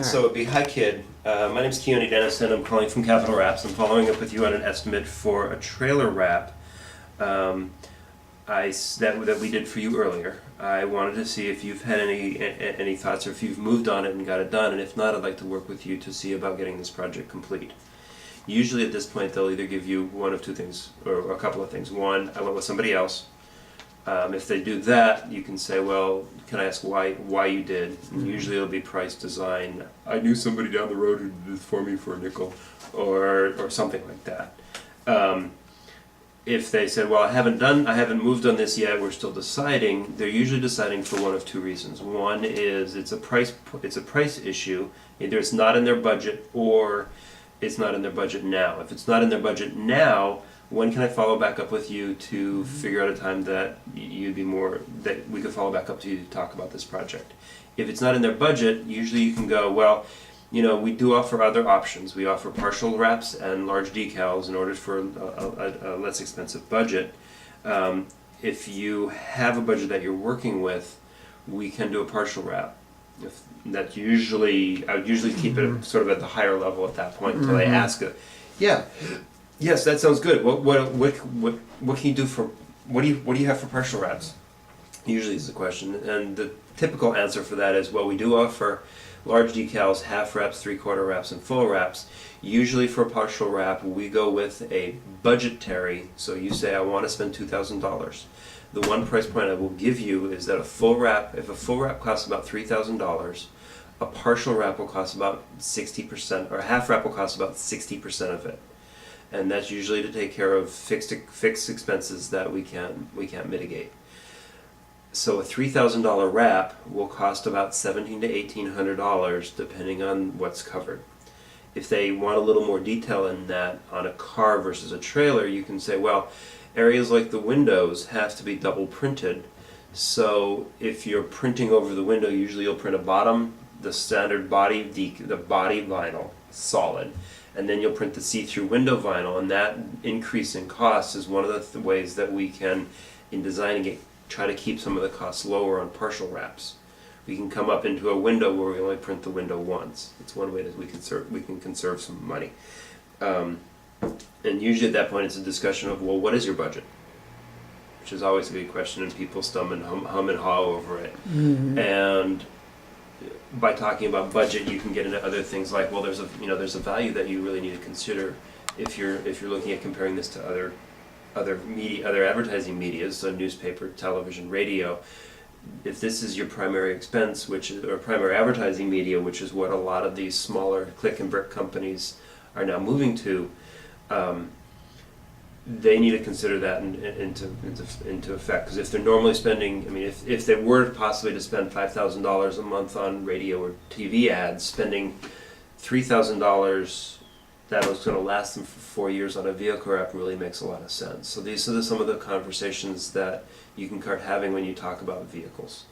So it'd be, hi kid, my name's Keone Dennison, I'm calling from Capital Wraps. I'm following up with you on an estimate for a trailer wrap that we did for you earlier. I wanted to see if you've had any thoughts or if you've moved on it and got it done, and if not, I'd like to work with you to see about getting this project complete. Usually at this point they'll either give you one of two things, or a couple of things. One, I went with somebody else. If they do that, you can say, well, can I ask why you did? And usually it'll be price, design. I knew somebody down the road who did this for me for a nickel, or something like that. If they said, well, I haven't moved on this yet, we're still deciding, they're usually deciding for one of two reasons. One is it's a price issue. Either it's not in their budget or it's not in their budget now. If it's not in their budget now, when can I follow back up with you to figure out a time that that we could follow back up to you to talk about this project? If it's not in their budget, usually you can go, well, we do offer other options. We offer partial wraps and large decals in order for a less expensive budget. If you have a budget that you're working with, we can do a partial wrap. I would usually keep it sort of at the higher level at that point until they ask it. Yeah. Yes, that sounds good. What can you do for what do you have for partial wraps? Usually is the question, and the typical answer for that is, well, we do offer large decals, half wraps, three-quarter wraps, and full wraps. Usually for a partial wrap, we go with a budgetary. So you say, I want to spend $2,000. The one price point I will give you is that if a full wrap costs about $3,000, a partial wrap will cost about 60%, or a half wrap will cost about 60% of it. And that's usually to take care of fixed expenses that we can't mitigate. So a $3,000 wrap will cost about $1,700 to $1,800 depending on what's covered. If they want a little more detail in that on a car versus a trailer, you can say, well, areas like the windows have to be double printed. So if you're printing over the window, usually you'll print the standard body, the body vinyl, solid. And then you'll print the see-through window vinyl, and that increase in cost is one of the ways that we can, in designing it, try to keep some of the costs lower on partial wraps. We can come up into a window where we only print the window once. It's one way that we can conserve some money. And usually at that point it's a discussion of, well, what is your budget? Which is always a good question, and people hum and haw over it. And by talking about budget, you can get into other things like, well, there's a value that you really need to consider if you're looking at comparing this to other advertising media, so newspaper, television, radio. If this is your primary expense, or primary advertising media, which is what a lot of these smaller click and brick companies are now moving to, they need to consider that into effect. Because if they're normally spending, if they were possibly to spend $5,000 a month on radio or TV ads, spending $3,000 that was going to last them for 4 years on a vehicle wrap really makes a lot of sense. So these are some of the conversations that you can start having when you talk about vehicles.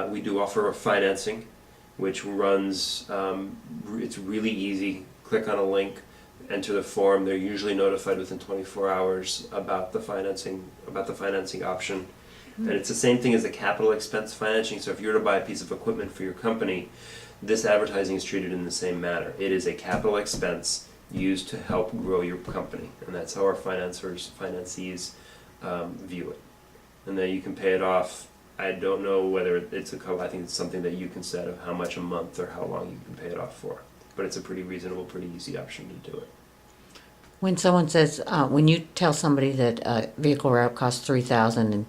We do offer financing, which runs, it's really easy. Click on a link, enter the form. They're usually notified within 24 hours about the financing option. And it's the same thing as the capital expense financing. So if you were to buy a piece of equipment for your company, this advertising is treated in the same manner. It is a capital expense used to help grow your company, and that's how our financees view it. And then you can pay it off. I don't know whether I think it's something that you can set of how much a month or how long you can pay it off for. But it's a pretty reasonable, pretty easy option to do it. When someone says, when you tell somebody that a vehicle wrap costs $3,000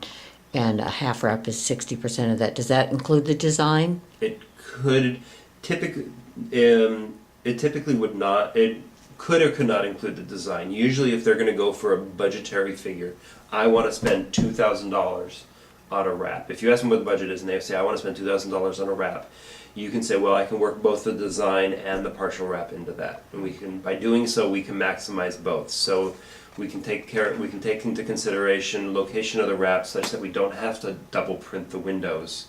and a half wrap is 60% of that, does that include the design? It could typically. It typically would not. It could or could not include the design. Usually, if they're going to go for a budgetary figure, I want to spend $2,000 on a wrap. If you ask them what the budget is and they say, I want to spend $2,000 on a wrap, you can say, well, I can work both the design and the partial wrap into that. And by doing so, we can maximize both. So we can take into consideration location of the wrap such that we don't have to double print the windows,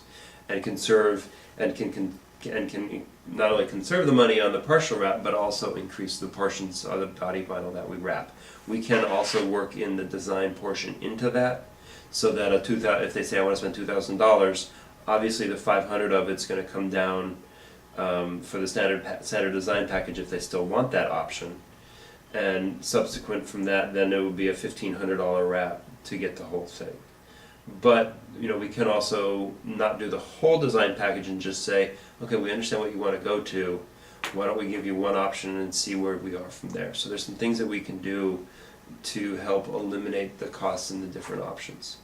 and conserve and can not only conserve the money on the partial wrap, but also increase the portions of the body vinyl that we wrap. We can also work in the design portion into that, so that if they say I want to spend $2,000, obviously the $500 of it's going to come down for the standard design package if they still want that option. And subsequent from that, then it would be a $1,500 wrap to get the whole thing. But we can also not do the whole design package and just say, okay, we understand what you want to go to. Why don't we give you one option and see where we are from there? So there's some things that we can do to help eliminate the costs in the different options.